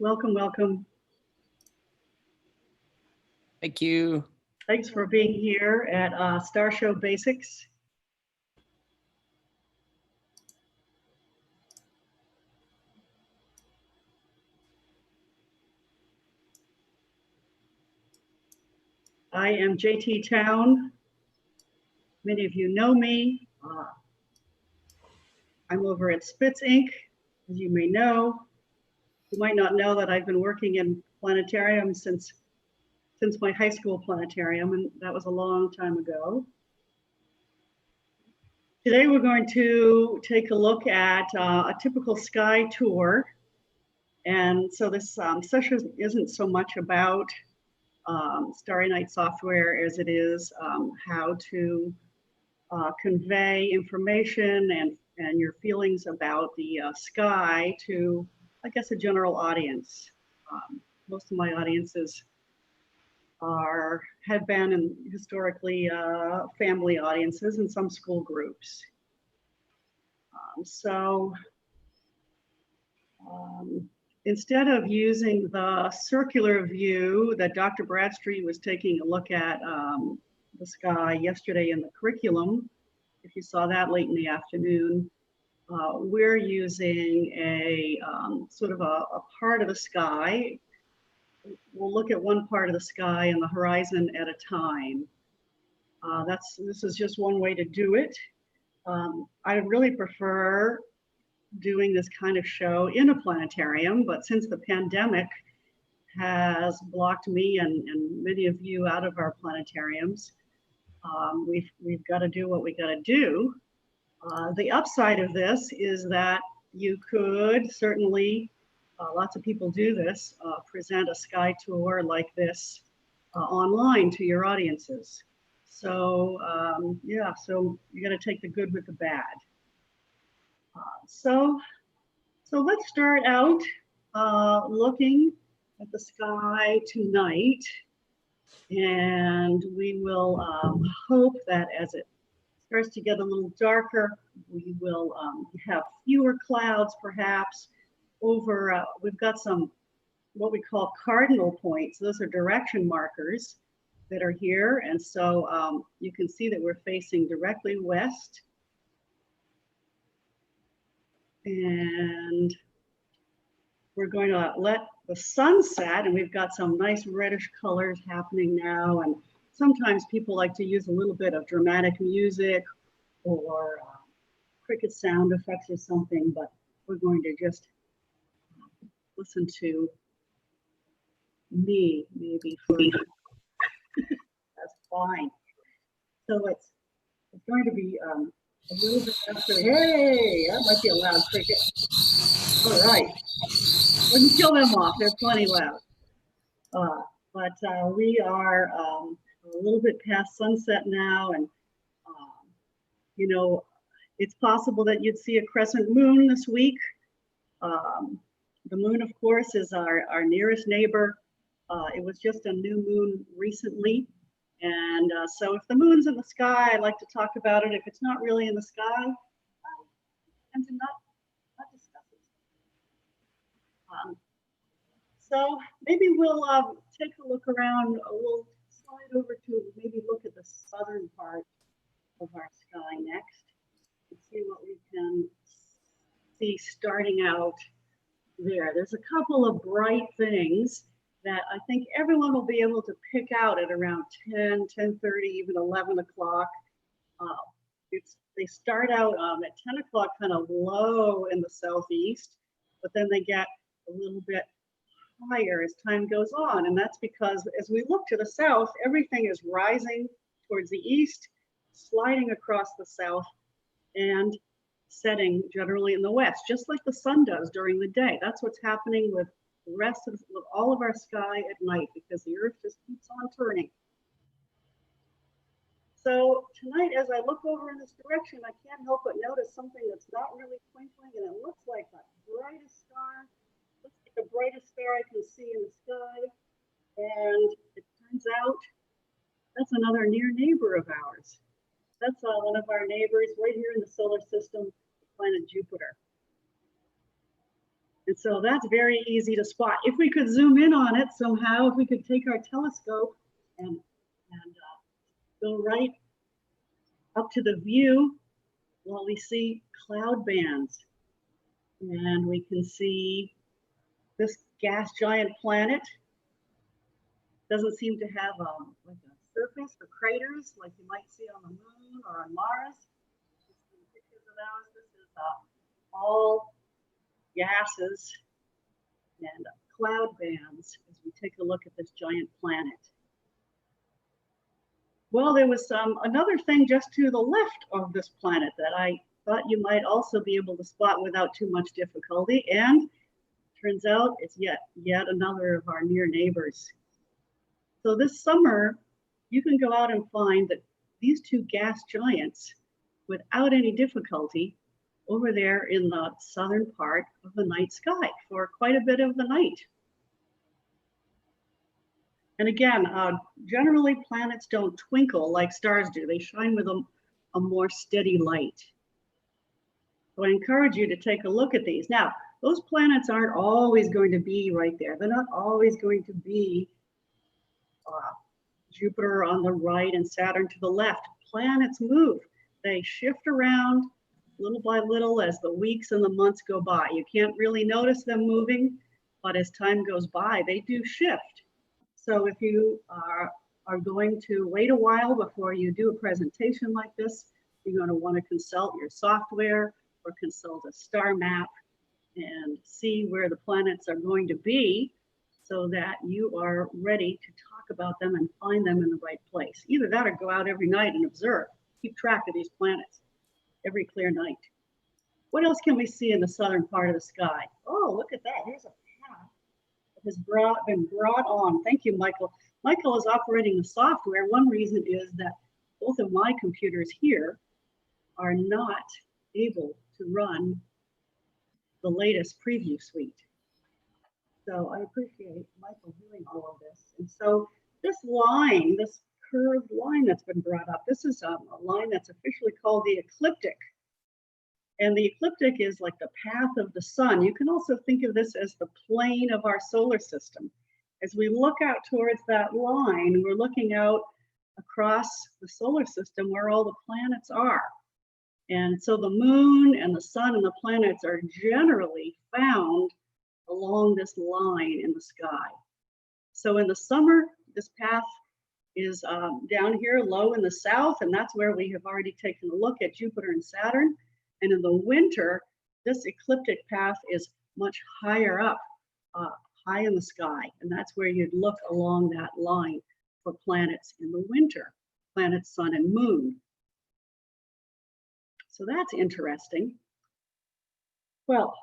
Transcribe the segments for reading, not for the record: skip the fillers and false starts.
Welcome, welcome. Thank you. Thanks for being here at Star Show Basics. I am JT Town. Many of you know me. I'm over at Spitz Inc., as you may know. You might not know that I've been working in planetarium since my high school planetarium, and that was a long time ago. Today we're going to take a look at a typical sky tour. And so this session isn't so much about Starry Night software as it is how to convey information and your feelings about the sky to, I guess, a general audience. Most of my audiences have been and historically family audiences and some school groups. Instead of using the circular view that Dr. Bradstreet was taking a look at the sky yesterday in the curriculum, if you saw that late in the afternoon, we're using a sort of a part of the sky. We'll look at one part of the sky and the horizon at a time. This is just one way to do it. I really prefer doing this kind of show in a planetarium, but since the pandemic has blocked me and many of you out of our planetariums, we've got to do what we got to do. The upside of this is that you could certainly, lots of people do this, present a sky tour like this online to your audiences. So yeah, so you got to take the good with the bad. So let's start out looking at the sky tonight, and we will hope that as it starts to get a little darker, we will have fewer clouds perhaps over, we've got some what we call cardinal points. Those are direction markers that are here, and so you can see that we're facing directly west. And we're going to let the sun set, and we've got some nice reddish colors happening now. And sometimes people like to use a little bit of dramatic music or cricket sound effects or something, but we're going to just listen to me maybe for that's fine. So it's going to be a little bit after. Hey, that might be a loud cricket. All right, we can kill them off. They're plenty loud. But we are a little bit past sunset now, and you know, it's possible that you'd see a crescent moon this week. The moon, of course, is our nearest neighbor. It was just a new moon recently. And so if the moon's in the sky, I like to talk about it. If it's not really in the sky, I tend to not discuss it. So maybe we'll take a look around. We'll slide over to maybe look at the southern part of our sky next and see what we can see starting out there. There's a couple of bright things that I think everyone will be able to pick out at around 10, 10:30, even 11 o'clock. They start out at 10 o'clock kind of low in the southeast, but then they get a little bit higher as time goes on. And that's because as we look to the south, everything is rising towards the east, sliding across the south, and setting generally in the west, just like the sun does during the day. That's what's happening with the rest of all of our sky at night, because the earth just keeps on turning. So tonight, as I look over in this direction, I can't help but notice something that's not really twinkling, and it looks like the brightest star. Looks like the brightest star I can see in the sky. And it turns out that's another near neighbor of ours. That's one of our neighbors right here in the solar system, the planet Jupiter. And so that's very easy to spot. If we could zoom in on it somehow, if we could take our telescope and go right up to the view, well, we see cloud bands. And we can see this gas giant planet. Doesn't seem to have like a surface or craters like you might see on the moon or on Mars. Just some pictures of those. This is all gases and cloud bands as we take a look at this giant planet. Well, there was another thing just to the left of this planet that I thought you might also be able to spot without too much difficulty, and turns out it's yet another of our near neighbors. So this summer, you can go out and find that these two gas giants without any difficulty over there in the southern part of the night sky for quite a bit of the night. And again, generally planets don't twinkle like stars do. They shine with a more steady light. So I encourage you to take a look at these. Now, those planets aren't always going to be right there. They're not always going to be Jupiter on the right and Saturn to the left. Planets move. They shift around little by little as the weeks and the months go by. You can't really notice them moving, but as time goes by, they do shift. So if you are going to wait a while before you do a presentation like this, you're going to want to consult your software or consult a star map and see where the planets are going to be so that you are ready to talk about them and find them in the right place. Either that or go out every night and observe, keep track of these planets every clear night. What else can we see in the southern part of the sky? Oh, look at that. Here's a path that has been brought on. Thank you, Michael. Michael is operating the software. One reason is that both of my computers here are not able to run the latest preview suite. So I appreciate Michael doing all of this. And so this line, this curved line that's been brought up, this is a line that's officially called the ecliptic. And the ecliptic is like the path of the sun. You can also think of this as the plane of our solar system. As we look out towards that line, we're looking out across the solar system where all the planets are. And so the moon and the sun and the planets are generally found along this line in the sky. So in the summer, this path is down here low in the south, and that's where we have already taken a look at Jupiter and Saturn. And in the winter, this ecliptic path is much higher up, high in the sky. And that's where you'd look along that line for planets in the winter, planets, sun, and moon. So that's interesting. Well,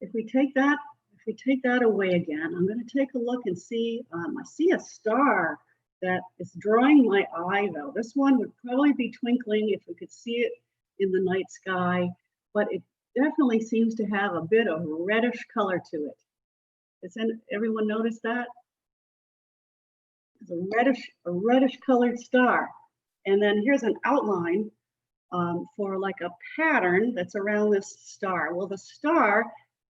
if we take that away again, I'm going to take a look and see, I see a star that is drawing my eye though. This one would probably be twinkling if we could see it in the night sky, but it definitely seems to have a bit of reddish color to it. Does everyone notice that? It's a reddish colored star. And then here's an outline for like a pattern that's around this star. Well, the star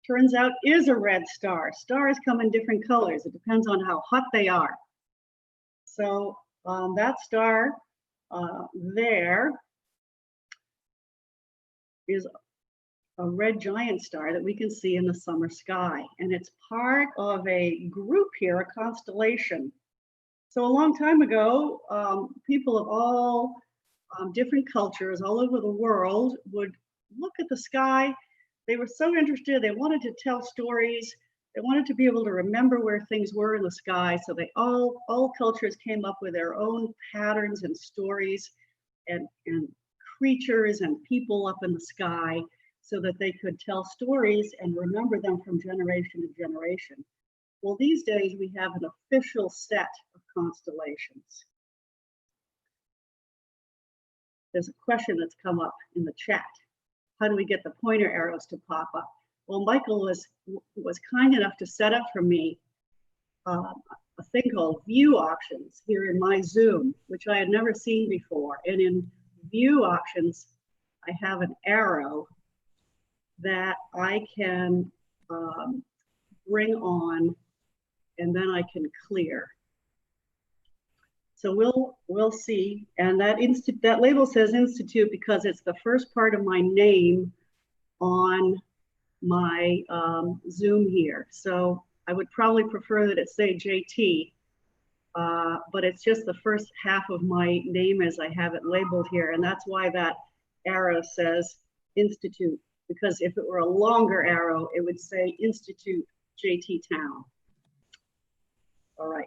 turns out is a red star. Stars come in different colors. It depends on how hot they are. So that star there is a red giant star that we can see in the summer sky. And it's part of a group here, a constellation. So a long time ago, people of all different cultures all over the world would look at the sky. They were so interested, they wanted to tell stories. They wanted to be able to remember where things were in the sky. So they all cultures came up with their own patterns and stories and creatures and people up in the sky so that they could tell stories and remember them from generation to generation. Well, these days we have an official set of constellations. There's a question that's come up in the chat. How do we get the pointer arrows to pop up? Well, Michael was kind enough to set up for me a thing called view options here in my Zoom, which I had never seen before. And in view options, I have an arrow that I can bring on, and then I can clear. So we'll see. And that label says Institute because it's the first part of my name on my Zoom here. So I would probably prefer that it say JT, but it's just the first half of my name as I have it labeled here. And that's why that arrow says Institute, because if it were a longer arrow, it would say Institute JT Town. All right.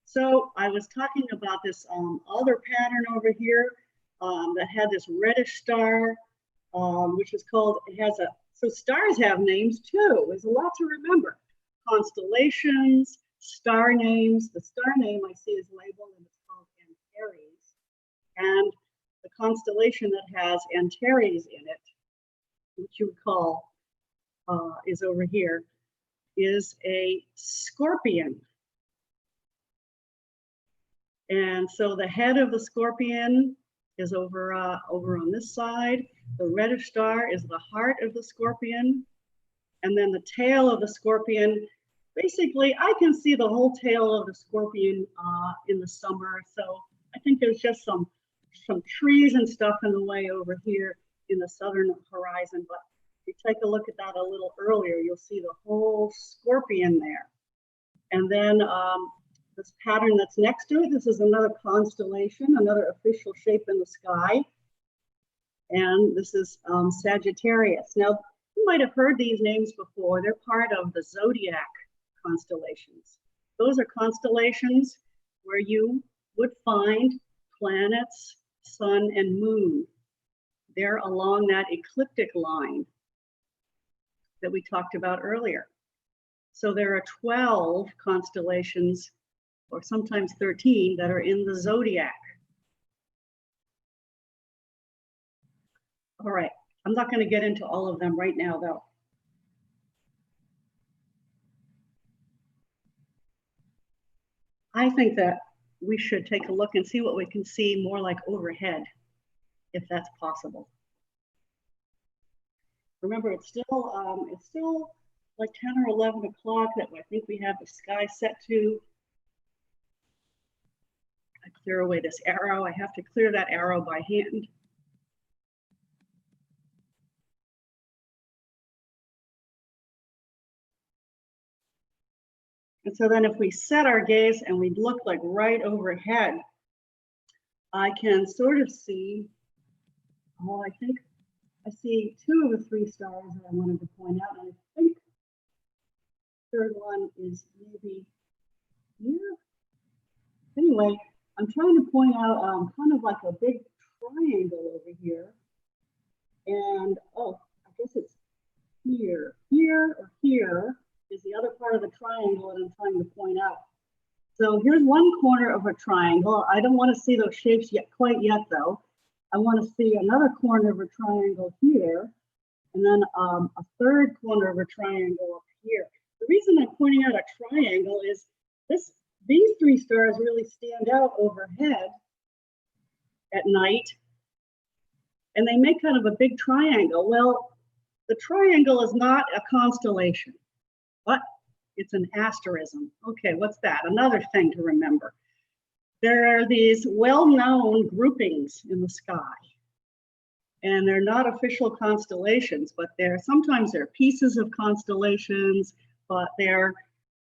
So I was talking about this other pattern over here that had this reddish star, which is called, so stars have names too. There's a lot to remember. Constellations, star names. The star name I see is labeled and it's called Antares. And the constellation that has Antares in it, which you would call, is over here, is a scorpion. And so the head of the scorpion is over on this side. The reddish star is the heart of the scorpion. And then the tail of the scorpion, basically I can see the whole tail of the scorpion in the summer. So I think there's just some trees and stuff in the way over here in the southern horizon. But if you take a look at that a little earlier, you'll see the whole scorpion there. And then this pattern that's next to it, this is another constellation, another official shape in the sky. And this is Sagittarius. Now, you might have heard these names before. They're part of the zodiac constellations. Those are constellations where you would find planets, sun, and moon. They're along that ecliptic line that we talked about earlier. So there are 12 constellations, or sometimes 13, that are in the zodiac. All right, I'm not going to get into all of them right now, though. I think that we should take a look and see what we can see more like overhead, if that's possible. Remember, it's still like 10 or 11 o'clock that I think we have the sky set to. I clear away this arrow. I have to clear that arrow by hand. And so then if we set our gaze and we look like right overhead, I can sort of see, oh, I think I see 2 of the 3 stars that I wanted to point out. And I think the third one is maybe here. Anyway, I'm trying to point out kind of like a big triangle over here. And, oh, I guess it's here. Here or here is the other part of the triangle that I'm trying to point out. So here's one corner of a triangle. I don't want to see those shapes quite yet, though. I want to see another corner of a triangle here, and then a third corner of a triangle up here. The reason I'm pointing out a triangle is these 3 stars really stand out overhead at night, and they make kind of a big triangle. Well, the triangle is not a constellation, but it's an asterism. Okay, what's that? Another thing to remember. There are these well-known groupings in the sky, and they're not official constellations, but sometimes they're pieces of constellations, but they're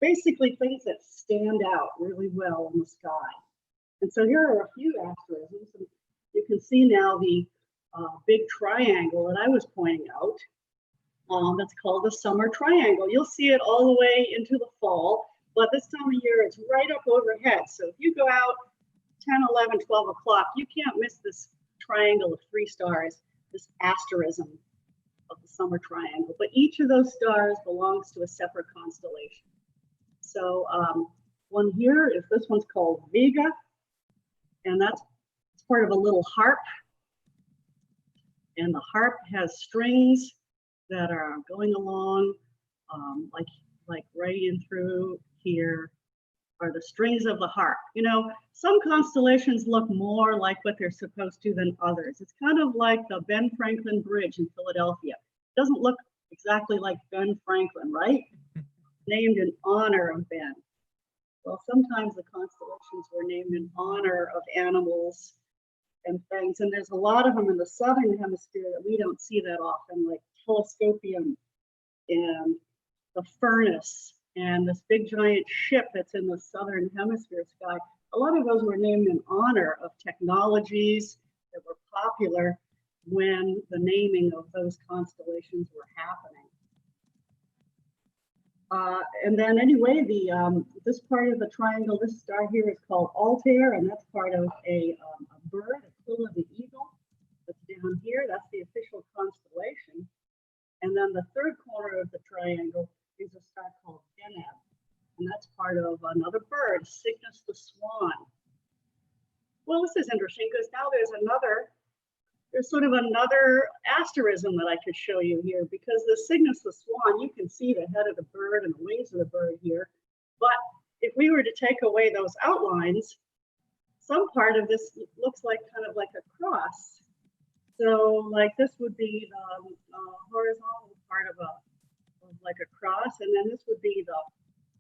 basically things that stand out really well in the sky. And so here are a few asterisms. And you can see now the big triangle that I was pointing out. That's called the summer triangle. You'll see it all the way into the fall, but this time of year it's right up overhead. So if you go out 10, 11, 12 o'clock, you can't miss this triangle of 3 stars, this asterism of the summer triangle. But each of those stars belongs to a separate constellation. So one here is, this one's called Vega, and it's part of a little harp. And the harp has strings that are going along, like right in through here are the strings of the harp. You know, some constellations look more like what they're supposed to than others. It's kind of like the Ben Franklin Bridge in Philadelphia. Doesn't look exactly like Ben Franklin, right? Named in honor of Ben. Well, sometimes the constellations were named in honor of animals and things, and there's a lot of them in the southern hemisphere that we don't see that often, like Telescopium and the Furnace and this big giant ship that's in the southern hemisphere sky. A lot of those were named in honor of technologies that were popular when the naming of those constellations were happening. And then anyway, this part of the triangle, this star here is called Altair, and that's part of a bird, Aquila the eagle, that's down here. That's the official constellation. And then the third corner of the triangle is a star called Deneb, and that's part of another bird, Cygnus the swan. Well, this is interesting because now there's sort of another asterism that I could show you here, because the Cygnus the swan, you can see the head of the bird and the wings of the bird here. But if we were to take away those outlines, some part of this looks like kind of like a cross. So like this would be the horizontal part of like a cross, and then this would be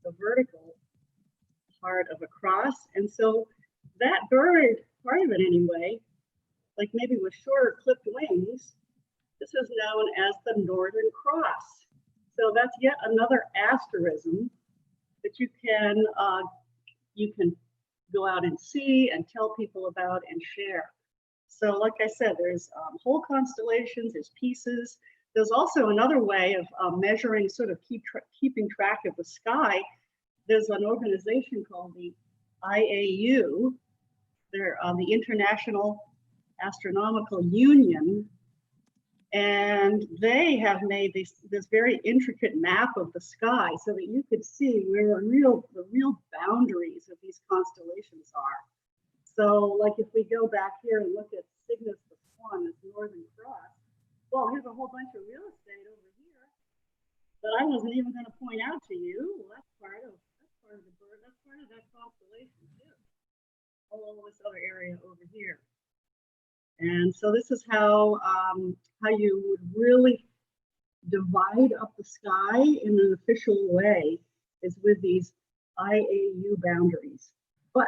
the vertical part of a cross. And so that bird, part of it anyway, like maybe with shorter clipped wings, this is known as the Northern Cross. So that's yet another asterism that you can go out and see and tell people about and share. So like I said, there's whole constellations, there's pieces. There's also another way of measuring, sort of keeping track of the sky. There's an organization called the IAU. They're the International Astronomical Union, and they have made this very intricate map of the sky so that you could see where the real boundaries of these constellations are. So like if we go back here and look at Cygnus the Swan, this Northern Cross, well, here's a whole bunch of real estate over here that I wasn't even going to point out to you. Well, that's part of the bird, that's part of that constellation too. All this other area over here. And so this is how you would really divide up the sky in an official way, is with these IAU boundaries. But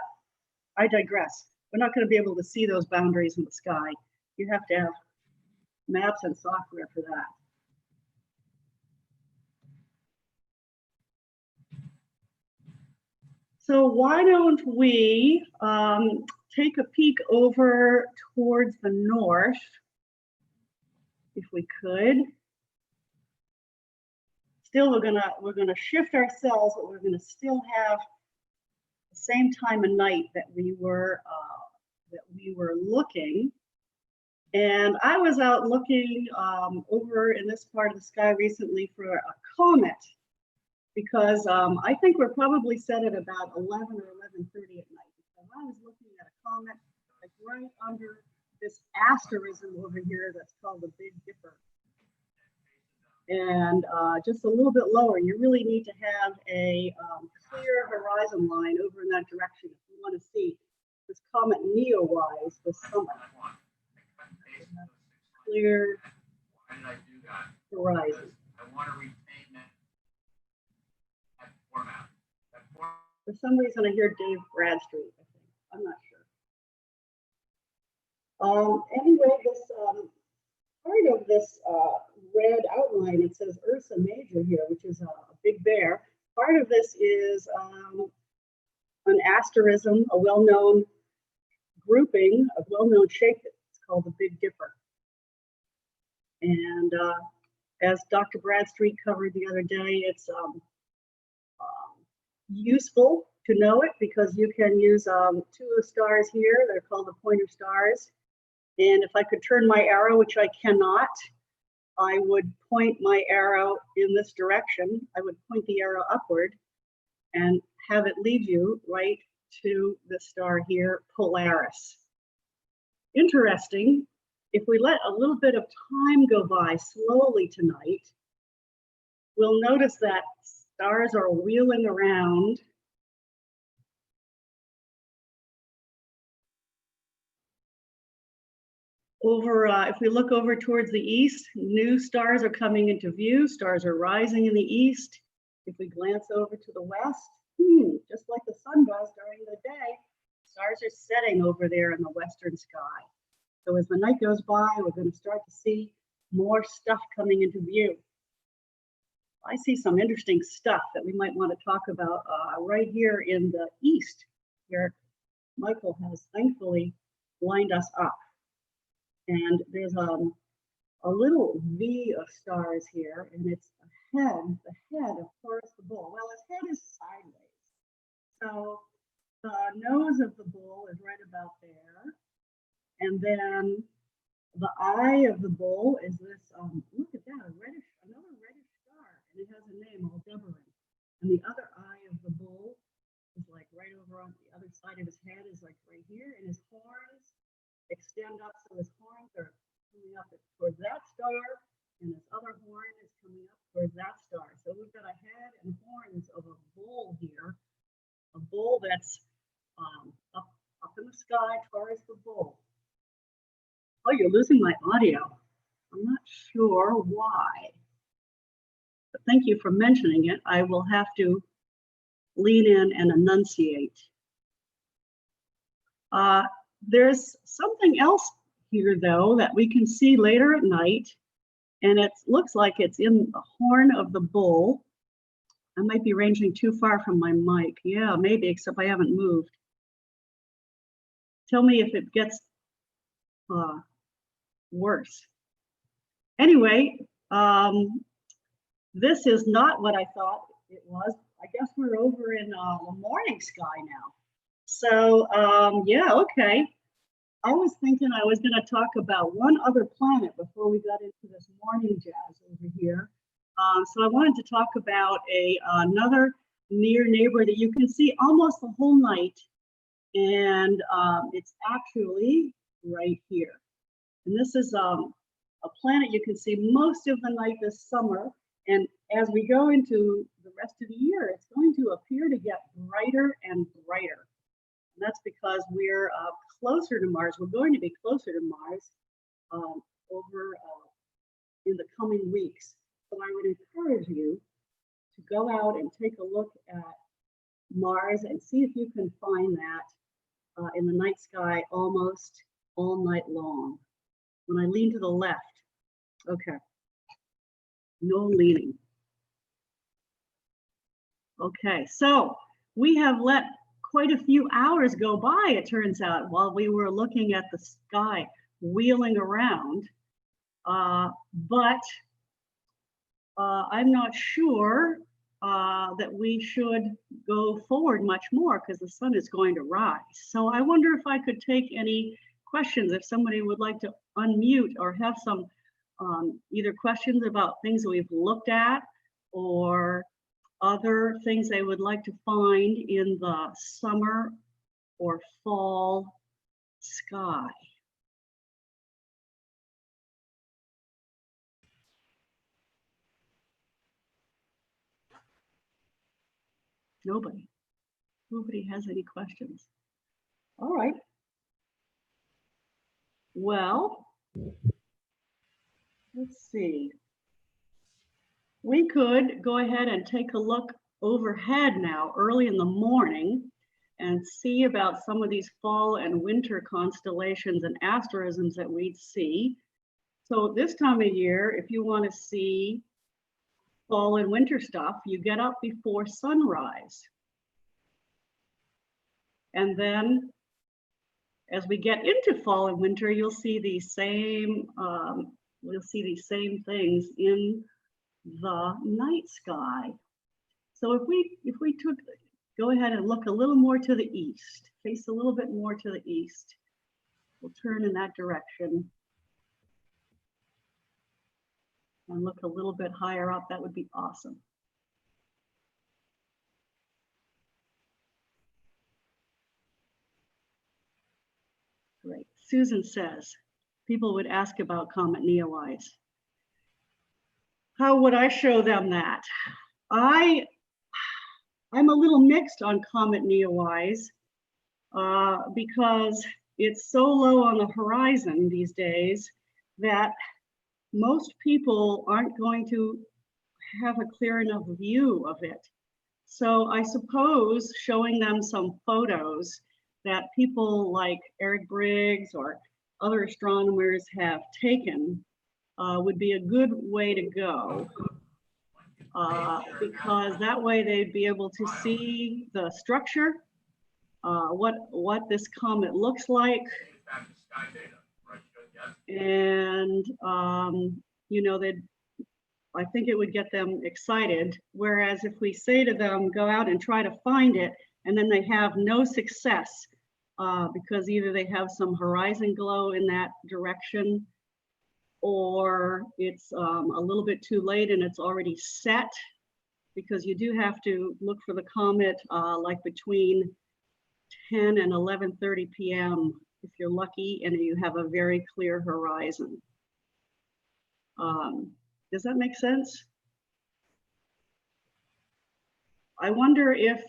I digress. We're not going to be able to see those boundaries in the sky. You have to have maps and software for that. So why don't we take a peek over towards the north, if we could. Still, we're gonna shift ourselves, but we're gonna still have the same time of night that we were looking. And I was out looking over in this part of the sky recently for a comet, because I think we're probably set at about 11 or 11:30 at night. Because I was looking at a comet like right under this asterism over here that's called the Big Dipper. And just a little bit lower, you really need to have a clear horizon line over in that direction if you want to see this comet Neowise this summer. Clear horizon. I want to retain that format. For some reason, I hear Dave Bradstreet, I think. I'm not sure. Anyway, this part of this red outline, it says Ursa Major here, which is a big bear. Part of this is an asterism, a well-known grouping, a well-known shape that's called the Big Dipper. And as Dr. Bradstreet covered the other day, it's useful to know it because you can use two of the stars here. They're called the pointer stars. And if I could turn my arrow, which I cannot, I would point my arrow in this direction. I would point the arrow upward and have it lead you right to the star here, Polaris. Interesting, if we let a little bit of time go by slowly tonight, we'll notice that stars are wheeling around. Over, if we look over towards the east, new stars are coming into view. Stars are rising in the east. If we glance over to the west, just like the sun does during the day, stars are setting over there in the western sky. So as the night goes by, we're going to start to see more stuff coming into view. I see some interesting stuff that we might want to talk about right here in the east, where Michael has thankfully lined us up. And there's a little V of stars here, and it's the head of Taurus the bull. Well, his head is sideways. So the nose of the bull is right about there. And then the eye of the bull is this, look at that, another reddish star, and it has a name, Aldebaran. And the other eye of the bull is like right over on the other side of his head, is like right here, and his horns extend up, so his horns are coming up towards that star, and his other horn is coming up towards that star. So we've got a head and horns of a bull here, a bull that's up in the sky, Taurus the bull. Oh, you're losing my audio. I'm not sure why, but thank you for mentioning it. I will have to lean in and enunciate. There's something else here, though, that we can see later at night, and it looks like it's in the horn of the bull. I might be ranging too far from my mic. Yeah, maybe, except I haven't moved. Tell me if it gets worse. Anyway, this is not what I thought it was. I guess we're over in the morning sky now. So yeah, okay. I was thinking I was going to talk about one other planet before we got into this morning jazz over here. So I wanted to talk about another near neighbor that you can see almost the whole night, and it's actually right here. And this is a planet you can see most of the night this summer, and as we go into the rest of the year, it's going to appear to get brighter and brighter. And that's because we're closer to Mars. We're going to be closer to Mars over in the coming weeks. So I would encourage you to go out and take a look at Mars and see if you can find that in the night sky almost all night long. When I lean to the left, okay, no leaning. Okay, so we have let quite a few hours go by, it turns out, while we were looking at the sky wheeling around. But I'm not sure that we should go forward much more because the sun is going to rise. So I wonder if I could take any questions, if somebody would like to unmute or have some either questions about things that we've looked at or other things they would like to find in the summer or fall sky. Nobody has any questions. All right. Well, let's see. We could go ahead and take a look overhead now early in the morning and see about some of these fall and winter constellations and asterisms that we'd see. So this time of year, if you want to see fall and winter stuff, you get up before sunrise. And then as we get into fall and winter, you'll see these same things in the night sky. So if we go ahead and look a little more to the east, face a little bit more to the east, we'll turn in that direction and look a little bit higher up. That would be awesome. Great. Susan says, people would ask about Comet Neowise. How would I show them that? I'm a little mixed on Comet Neowise because it's so low on the horizon these days that most people aren't going to have a clear enough view of it. So I suppose showing them some photos that people like Eric Briggs or other astronomers have taken would be a good way to go, because that way they'd be able to see the structure, what this comet looks like, and you know, I think it would get them excited. Whereas if we say to them, go out and try to find it, and then they have no success because either they have some horizon glow in that direction, or it's a little bit too late and it's already set, because you do have to look for the comet like between 10 and 11:30 p.m. if you're lucky and you have a very clear horizon. Does that make sense? I wonder if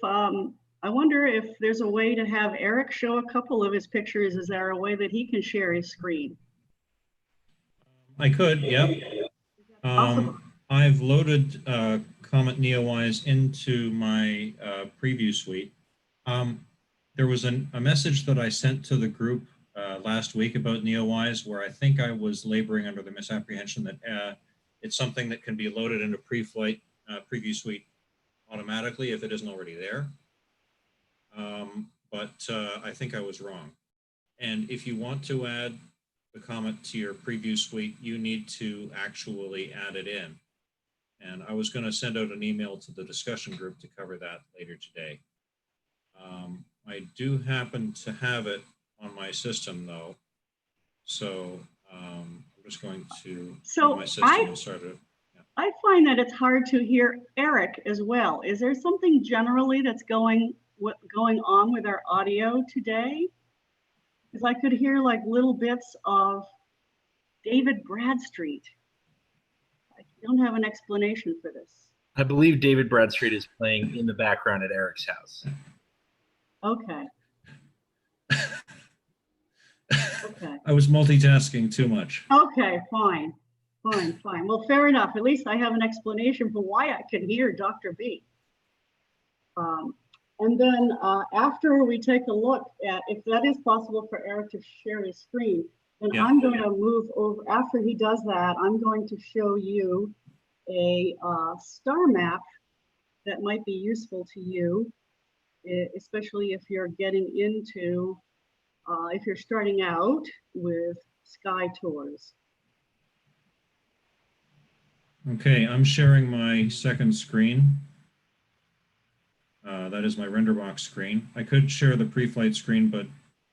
there's a way to have Eric show a couple of his pictures. Is there a way that he can share his screen? I could, yeah. Awesome. I've loaded Comet Neowise into my preview suite. There was a message that I sent to the group last week about Neowise where I think I was laboring under the misapprehension that it's something that can be loaded into pre-flight preview suite automatically if it isn't already there. But I think I was wrong. And if you want to add the Comet to your preview suite, you need to actually add it in. And I was going to send out an email to the discussion group to cover that later today. I do happen to have it on my system though. So I'm just going to my system and start it. Yeah. I find that it's hard to hear Eric as well. Is there something generally that's going on with our audio today? Because I could hear like little bits of David Bradstreet. I don't have an explanation for this. I believe David Bradstreet is playing in the background at Eric's house. Okay. Okay. I was multitasking too much. Okay, fine. Well, fair enough. At least I have an explanation for why I can hear Dr. B. And then after we take a look at, if that is possible for Eric to share his screen, then yeah. I'm going to move over. After he does that, I'm going to show you a star map that might be useful to you, especially if you're getting into, if you're starting out with sky tours. Okay, I'm sharing my second screen. That is my RenderBox screen. I could share the pre-flight screen, but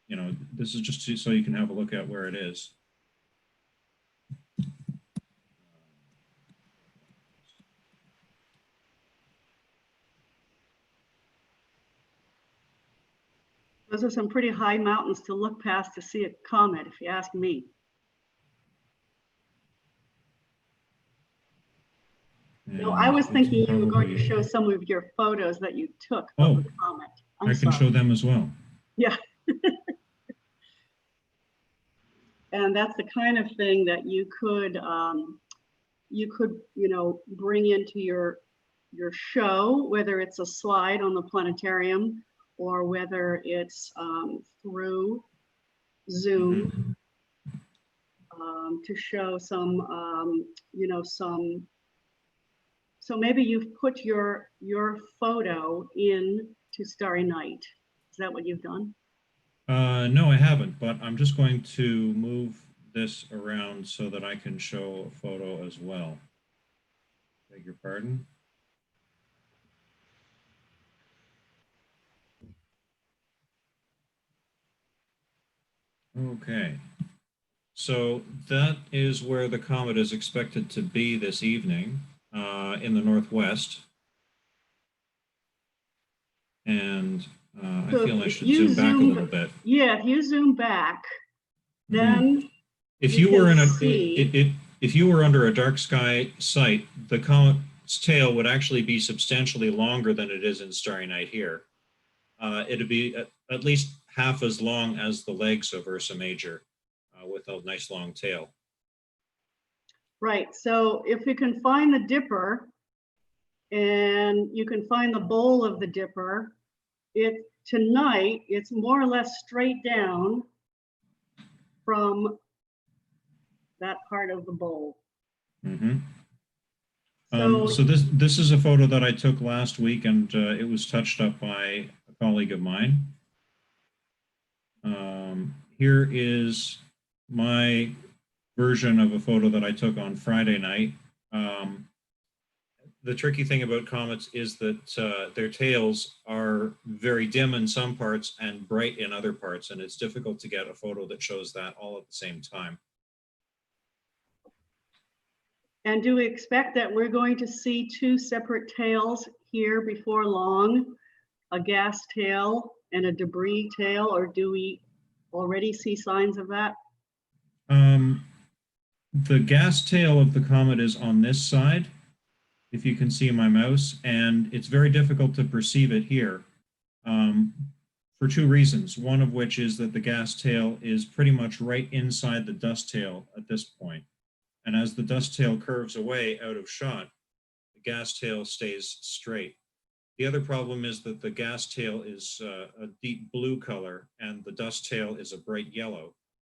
you know, this is just so you can have a look at where it is. Those are some pretty high mountains to look past to see a comet, if you ask me. No, I was thinking you were going to show some of your photos that you took of the comet. I can show them as well. Yeah. And that's the kind of thing that you could, you know, bring into your show, whether it's a slide on the planetarium or whether it's through Zoom to show some, you know, some. So maybe you've put your photo in to Starry Night. Is that what you've done? No, I haven't, but I'm just going to move this around so that I can show a photo as well. Beg your pardon. Okay. So that is where the comet is expected to be this evening. In the northwest, and I feel I should zoom back a little bit. Yeah, if you zoom back, then if you were in a if you were under a dark sky site, the comet's tail would actually be substantially longer than it is in Starry Night here. It'd be at least half as long as the legs of Ursa Major with a nice long tail. Right, so if you can find the dipper and you can find the bowl of the dipper, tonight it's more or less straight down from that part of the bowl. Mm-hmm. So, So this is a photo that I took last week, and it was touched up by a colleague of mine. Here is my version of a photo that I took on Friday night. The tricky thing about comets is that their tails are very dim in some parts and bright in other parts, and it's difficult to get a photo that shows that all at the same time. and do we expect that we're going to see two separate tails here before long, a gas tail and a debris tail, or do we already see signs of that? The gas tail of the comet is on this side, if you can see my mouse, and it's very difficult to perceive it here for two reasons. One of which is that the gas tail is pretty much right inside the dust tail at this point. And as the dust tail curves away out of shot, the gas tail stays straight. The other problem is that the gas tail is a deep blue color and the dust tail is a bright yellow.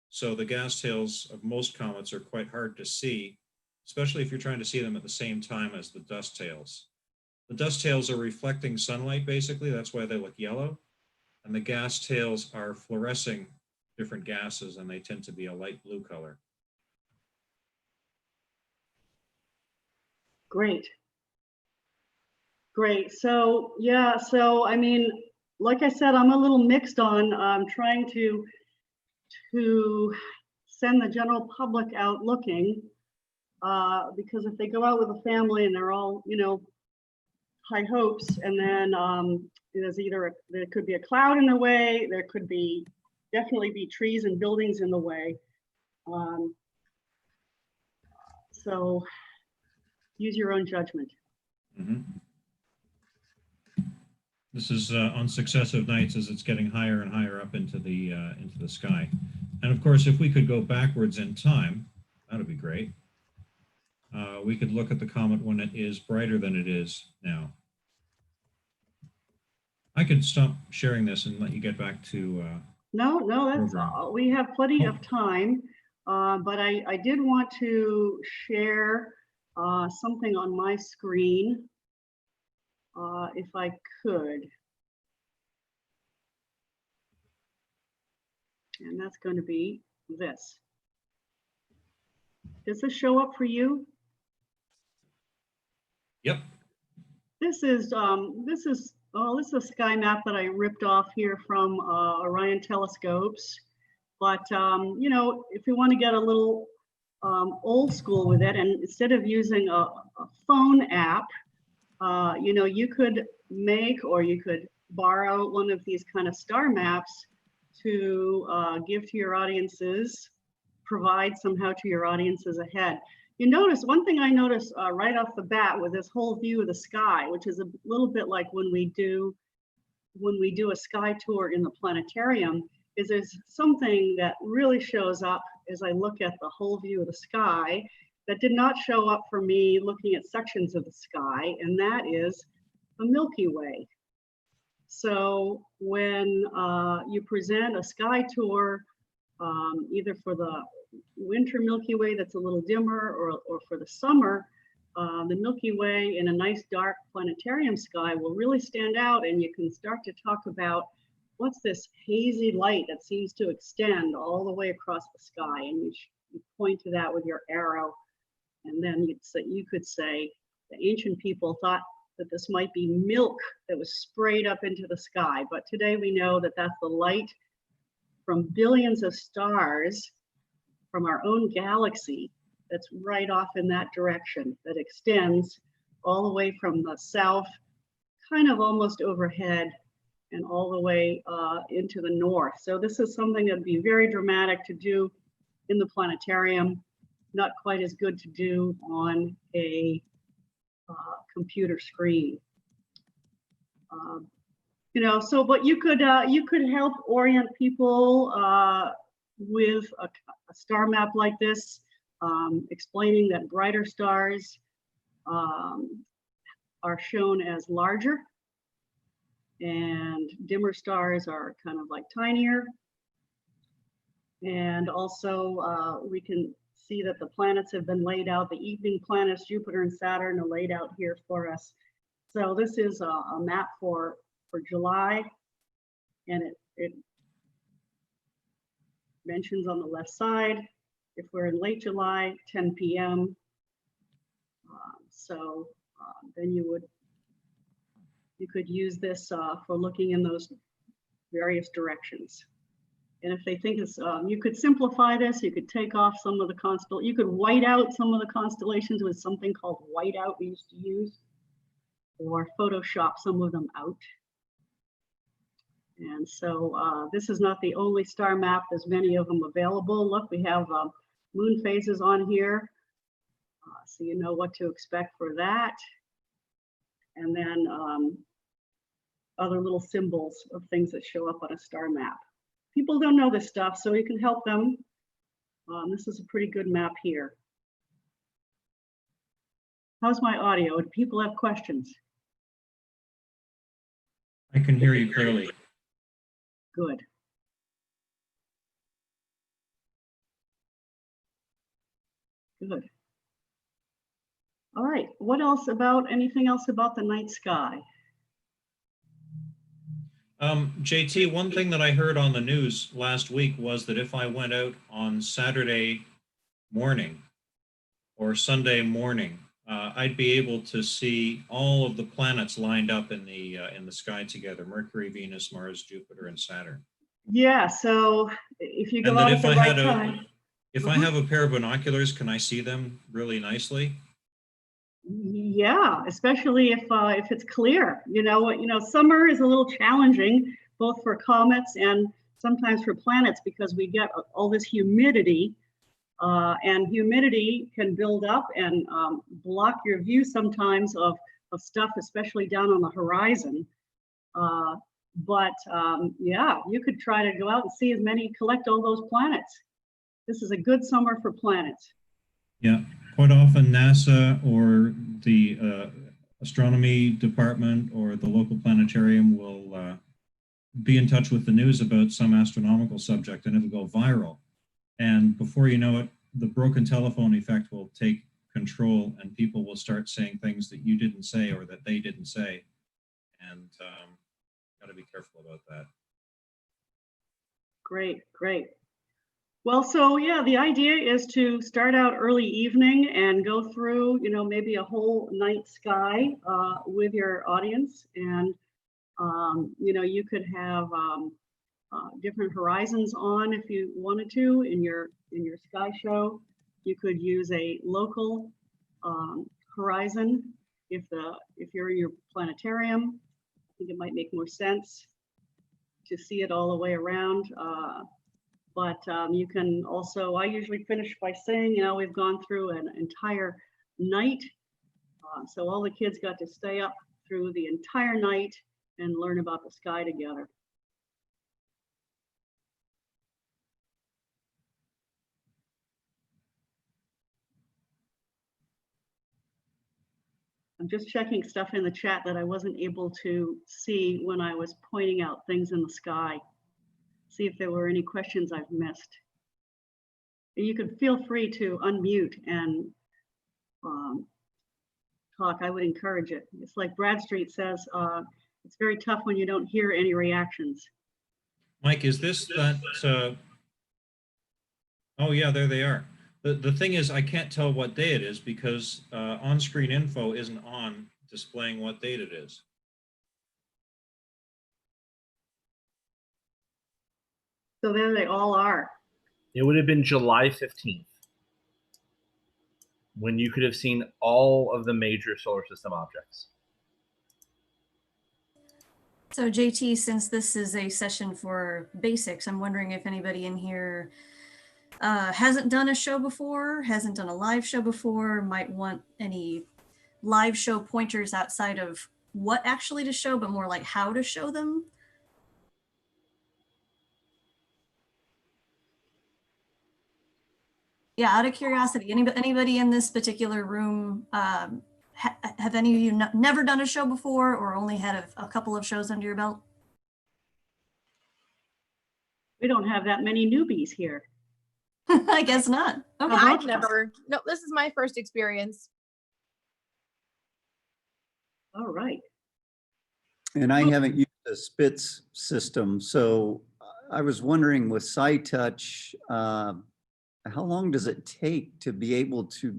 So the gas tails of most comets are quite hard to see, especially if you're trying to see them at the same time as the dust tails. The dust tails are reflecting sunlight, basically. That's why they look yellow. And the gas tails are fluorescing different gases, and they tend to be a light blue color. Great. Great. So, yeah, so I mean, like I said, I'm a little mixed on trying to send the general public out looking, because if they go out with a family and they're all, you know, high hopes, and then there could be a cloud in the way, there could be definitely be trees and buildings in the way. So use your own judgment. Mm-hmm. This is on successive nights as it's getting higher and higher up into the sky. And of course, if we could go backwards in time, that would be great. We could look at the comet when it is brighter than it is now. I could stop sharing this and let you get back to. No, that's we have plenty of time, but I did want to share something on my screen, if I could. And that's going to be this. Does this show up for you? Yep. This is a sky map that I ripped off here from Orion telescopes. But you know, if you want to get a little old school with it, and instead of using a phone app, you know, you could make, or you could borrow one of these kind of star maps to give to your audiences, provide somehow to your audiences ahead. You notice, one thing I noticed right off the bat with this whole view of the sky, which is a little bit like when we do a sky tour in the planetarium, is there's something that really shows up as I look at the whole view of the sky that did not show up for me looking at sections of the sky, and that is the Milky Way. So when you present a sky tour, either for the winter Milky Way that's a little dimmer, or for the summer, the Milky Way in a nice dark planetarium sky will really stand out, and you can start to talk about what's this hazy light that seems to extend all the way across the sky, and you point to that with your arrow, and then you could say the ancient people thought that this might be milk that was sprayed up into the sky, but today we know that that's the light from billions of stars from our own galaxy that's right off in that direction, that extends all the way from the south, kind of almost overhead, and all the way into the north. So this is something that'd be very dramatic to do in the planetarium, not quite as good to do on a computer screen. You know, so, but you could help orient people with a star map like this, explaining that brighter stars are shown as larger and dimmer stars are kind of like tinier. And also we can see that the planets have been laid out. The evening planets, Jupiter and Saturn, are laid out here for us. So this is a map for July, and it mentions on the left side, if we're in late July, 10 p.m. Then you could use this for looking in those various directions. And if they think it's, you could simplify this, you could take off some of the you could white out some of the constellations with something called whiteout we used to use, or Photoshop some of them out. And so this is not the only star map. There's many of them available. Look, we have moon phases on here. So you know what to expect for that. And then other little symbols of things that show up on a star map. People don't know this stuff, so you can help them. This is a pretty good map here. How's my audio? Do people have questions? I can hear you clearly. Good. Good. All right, what else about, anything else about the night sky? JT, one thing that I heard on the news last week was that if I went out on Saturday morning or Sunday morning, I'd be able to see all of the planets lined up in the sky together: Mercury, Venus, Mars, Jupiter, and Saturn. Yeah, so if you go And that out at if the I right had time. if I have a pair of binoculars, can I see them really nicely? Yeah, especially if it's clear. You know, summer is a little challenging, both for comets and sometimes for planets, because we get all this humidity, and humidity can build up and block your view sometimes of stuff, especially down on the horizon. Yeah, you could try to go out and see as many, collect all those planets. This is a good summer for planets. Yeah, quite often NASA or the astronomy department or the local planetarium will be in touch with the news about some astronomical subject, and it'll go viral. And before you know it, the broken telephone effect will take control, and people will start saying things that you didn't say or that they didn't say. And got to be careful about that. Great, great. Well, so yeah, the idea is to start out early evening and go through, you know, maybe a whole night sky with your audience. And, you know, you could have different horizons on if you wanted to in your sky show. You could use a local horizon if you're in your planetarium. I think it might make more sense to see it all the way around. But you can also, I usually finish by saying, you know, we've gone through an entire night. So all the kids got to stay up through the entire night and learn about the sky together. I'm just checking stuff in the chat that I wasn't able to see when I was pointing out things in the sky. See if there were any questions I've missed. You can feel free to unmute and talk. I would encourage it. It's like Bradstreet says, it's very tough when you don't hear any reactions. Mike, is this that? Oh yeah, there they are. The thing is, I can't tell what day it is because on-screen info isn't on displaying what date it is. So there they all are. It would have been July 15th when you could have seen all of the major solar system objects. So JT, since this is a session for basics, I'm wondering if anybody in here hasn't done a show before, hasn't done a live show before, might want any live show pointers outside of what actually to show, but more like how to show them. Yeah, out of curiosity, anybody in this particular room, have any of you never done a show before or only had a couple of shows under your belt? We don't have that many newbies here. I guess not. Okay. Uh-huh. I've never, no, this is my first experience. All right. And I haven't used the Spitz system, so I was wondering with SciTouch, how long does it take to be able to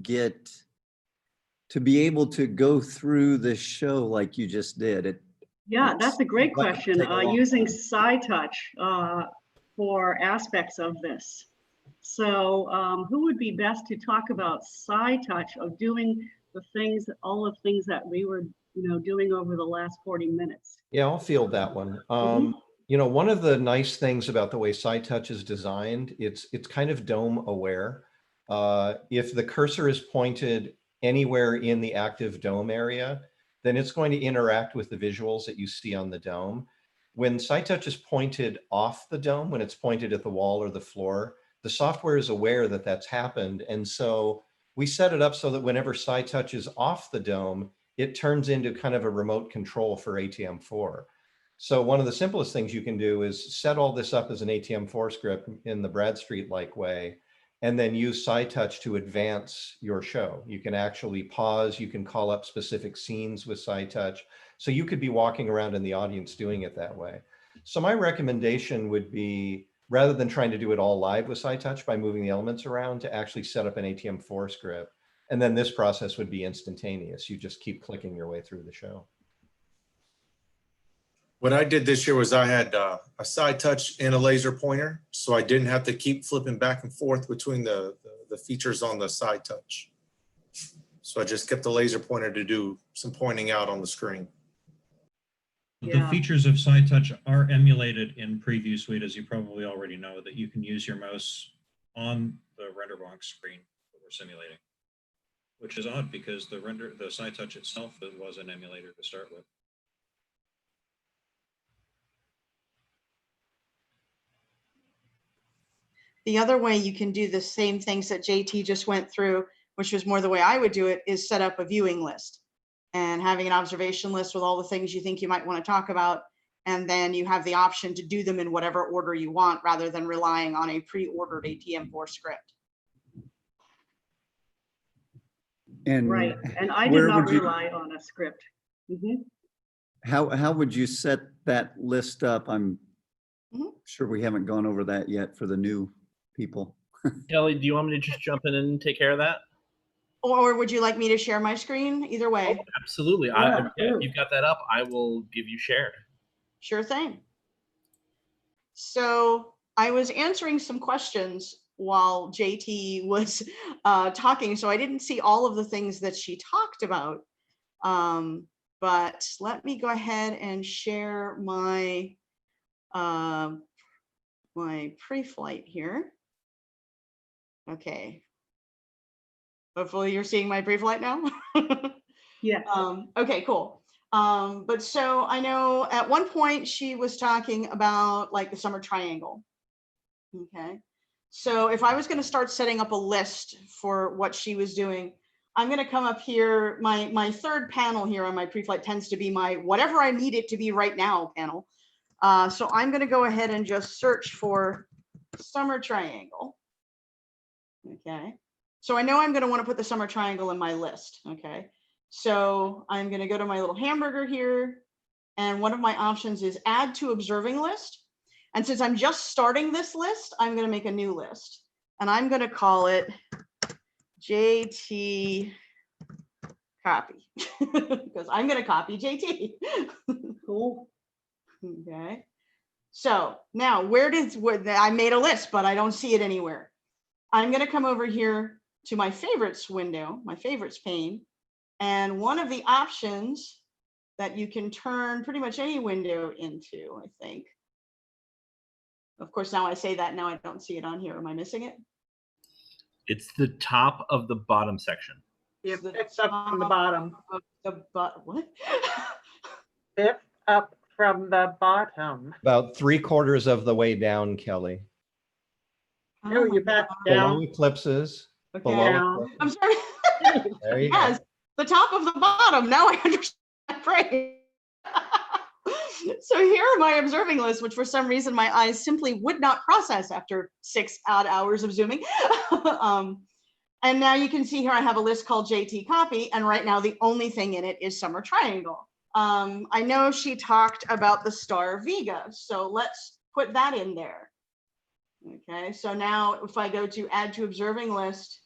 go through the show like you just did? Yeah, that's a great Like, question. take a long Using time. SciTouch for aspects of this. So who would be best to talk about SciTouch of doing all the things that we were, doing over the last 40 minutes? Yeah, I'll field that one. One of the nice things about the way SciTouch is designed, it's kind of dome aware. If the cursor is pointed anywhere in the active dome area, then it's going to interact with the visuals that you see on the dome. When SciTouch is pointed off the dome, when it's pointed at the wall or the floor, the software is aware that that's happened. And so we set it up so that whenever SciTouch is off the dome, it turns into kind of a remote control for ATM4. So one of the simplest things you can do is set all this up as an ATM4 script in the Bradstreet-like way, and then use SciTouch to advance your show. You can actually pause, you can call up specific scenes with SciTouch. So you could be walking around in the audience doing it that way. So my recommendation would be, rather than trying to do it all live with SciTouch by moving the elements around, to actually set up an ATM4 script. And then this process would be instantaneous. You just keep clicking your way through the show. What I did this year was I had a SciTouch and a laser pointer, so I didn't have to keep flipping back and forth between the features on the SciTouch. So I just kept the laser pointer to do some pointing out on the screen. The Yeah. features of SciTouch are emulated in Preview Suite, as you probably already know, that you can use your mouse on the RenderBox screen that we're simulating, which is odd because the SciTouch itself was an emulator to start with. The other way you can do the same things that JT just went through, which was more the way I would do it, is set up a viewing list and having an observation list with all the things you think you might want to talk about. And then you have the option to do them in whatever order you want rather than relying on a pre-ordered ATM4 script. And Right. And I did where not would you- rely on a script. Mhm. how would you set that list up? I'm Mhm. sure we haven't gone over that yet for the new people. Kelly, do you want me to just jump in and take care of that? Or would you like me to share my screen? Either way, Absolutely. Yeah, If you've got that up, I will give you share. sure thing. So I was answering some questions while JT was talking, so I didn't see all of the things that she talked about. But let me go ahead and share my my pre-flight here. Okay. Hopefully you're seeing my pre-flight now. Yeah. Okay, cool. But so I know at one point she was talking about like the summer triangle. Okay. So if I was going to start setting up a list for what she was doing, I'm going to come up here. My third panel here on my pre-flight tends to be my whatever I need it to be right now panel. So I'm going to go ahead and just search for summer triangle. Okay. So I know I'm going to want to put the summer triangle in my list. Okay. So I'm going to go to my little hamburger here. And one of my options is add to observing list. And since I'm just starting this list, I'm going to make a new list. And I'm going to call it JT copy because I'm going to copy JT. Cool. Okay. So now where I made a list, but I don't see it anywhere. I'm going to come over here to my favorites window, my favorites pane. And one of the options that you can turn pretty much any window into, I think. Of course, now I say that, now I don't see it on here. Am I missing it? It's the top of the bottom section. Yep, it's up on the bottom. What? fifth up from the bottom. About 3/4 of the way down, Kelly. No, Oh you my back God. Below down. eclipses. Okay. Below Down. eclipses. I'm sorry. There you go. Yes, the top of the bottom. Now I understand. Right. So here are my observing lists, which for some reason my eyes simply would not process after 6 odd hours of zooming. And now you can see here I have a list called JT Copy, and right now the only thing in it is Summer Triangle. I know she talked about the star Vega, so let's put that in there. Okay, so now if I go to add to observing list,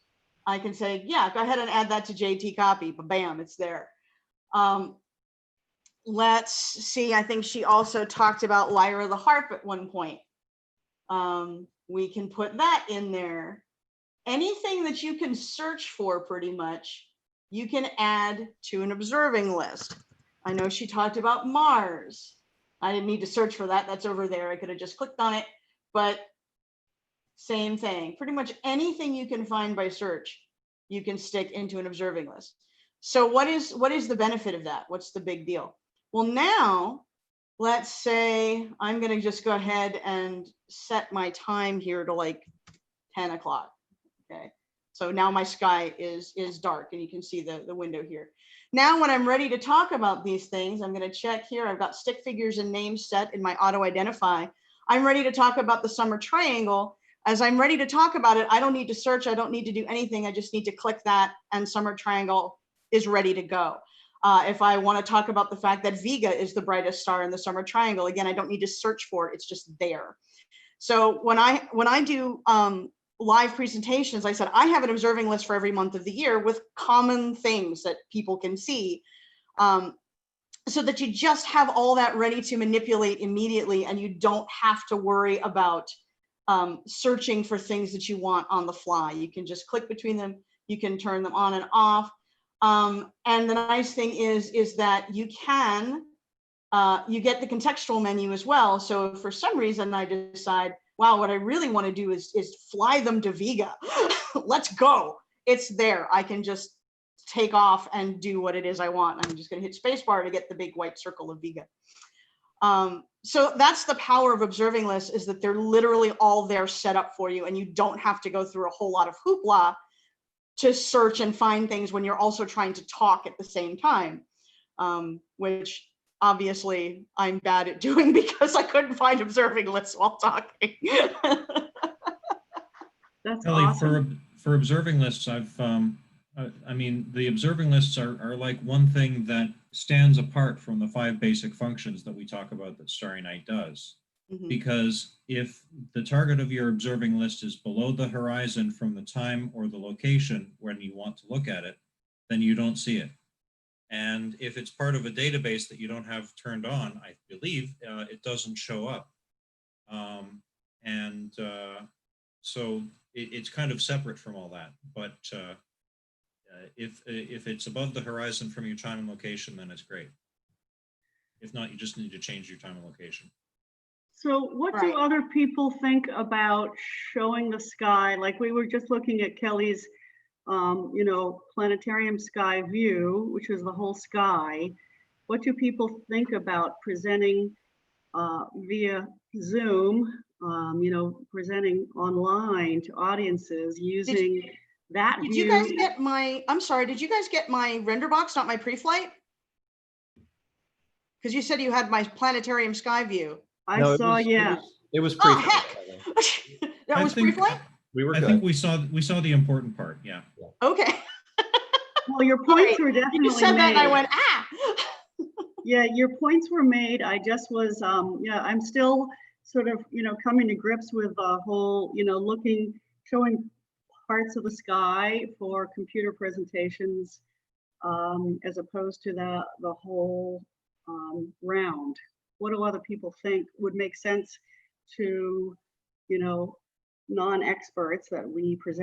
I can say, yeah, go ahead and add that to JT Copy, but bam, it's there. Let's see, I think she also talked about Lyra the Harp at one point. We can put that in there. Anything that you can search for pretty much, you can add to an observing list. I know she talked about Mars. I didn't need to search for that. That's over there. I could have just clicked on it, but same thing. Pretty much anything you can find by search, you can stick into an observing list. So what is the benefit of that? What's the big deal? Well, now let's say I'm going to just go ahead and set my time here to like 10 o'clock. Okay. So now my sky is dark and you can see the window here. Now, when I'm ready to talk about these things, I'm going to check here. I've got stick figures and names set in my auto identify. I'm ready to talk about the Summer Triangle. As I'm ready to talk about it, I don't need to search. I don't need to do anything. I just need to click that and Summer Triangle is ready to go. If I want to talk about the fact that Vega is the brightest star in the Summer Triangle, again, I don't need to search for it. It's just there. So when I do live presentations, I said, I have an observing list for every month of the year with common things that people can see, so that you just have all that ready to manipulate immediately and you don't have to worry about searching for things that you want on the fly. You can just click between them. You can turn them on and off. And the nice thing is that you can, you get the contextual menu as well. So if for some reason I decide, wow, what I really want to do is fly them to Vega. Let's go. It's there. I can just take off and do what it is I want. I'm just going to hit spacebar to get the big white circle of Vega. So that's the power of observing lists, is that they're literally all there set up for you and you don't have to go through a whole lot of hoopla to search and find things when you're also trying to talk at the same time, which obviously I'm bad at doing because I couldn't find observing lists while talking. That's Kelly, awesome. for observing lists, I mean, the observing lists are like one thing that stands apart from the 5 basic functions that we talk about that Starry Night does. Because if the target of your observing list is below the horizon from the time or the location when you want to look at it, then you don't see it. And if it's part of a database that you don't have turned on, I believe it doesn't show up. So it's kind of separate from all that. But if it's above the horizon from your time and location, then it's great. If not, you just need to change your time and location. So what do other people think about showing the sky? Like we were just looking at Kelly's, you know, planetarium sky view, which is the whole sky. What do people think about presenting via Zoom, you know, presenting online to audiences using that view? Did you guys get my, I'm sorry, did you guys get my render box, not my pre-flight? Because you said you had my planetarium sky view. I saw, yeah. It was Oh, pre-flight. heck. That was pre-flight? We were I good. think we saw the important part. Yeah. Okay. Well, your points were definitely You said that and I made. went, ah. Yeah, your points were made. I just was, yeah, I'm still sort of, you know, coming to grips with the whole, you know, showing parts of the sky for computer presentations, as opposed to the whole round. What do other people think would make sense to, you know, non-experts that we present